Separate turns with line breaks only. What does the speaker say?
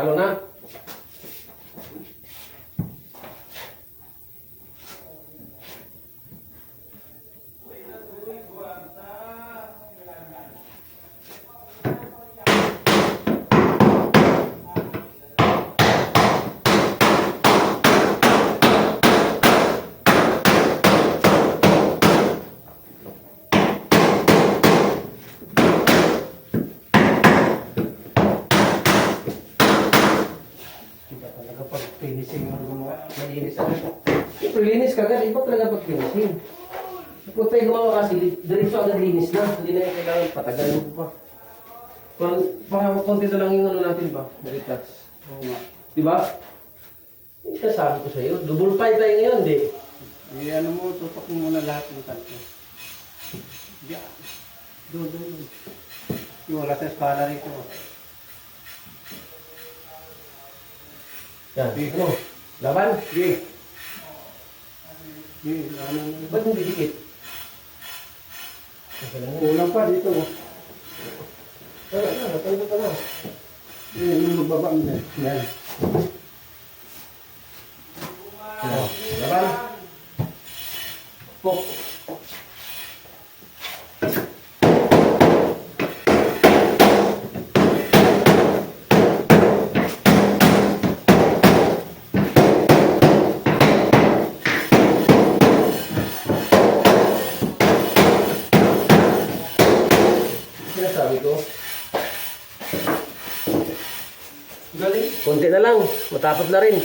Palo na.
Iba talaga pag finishing ang gumawa. Malinis agad.
Linis ka agad. Iba talaga pag finishing. Kung tayo gumawa kasi, diretso agad linis na. Hindi na yung kailangan patagalin mo pa. Kung konti na lang yung ano natin ba? Relax.
Oo nga.
Diba? Ito sabi ko sa'yo. Double pie tayo ngayon, di?
Ano mo, tutok mo muna lahat ng kanto. Diyan. Doon. Yung oras na espala rito.
Yan. Ano? Laban?
Sige. Sige, ano.
Ba't hindi dikit? Okay lang yan.
Kulang pa dito.
Tara na, natanda ka na.
Yung magbaba mo na. Yan.
Ano? Laban? Pok. Sinasabi ko.
Galing.
Konti na lang, matapos na rin.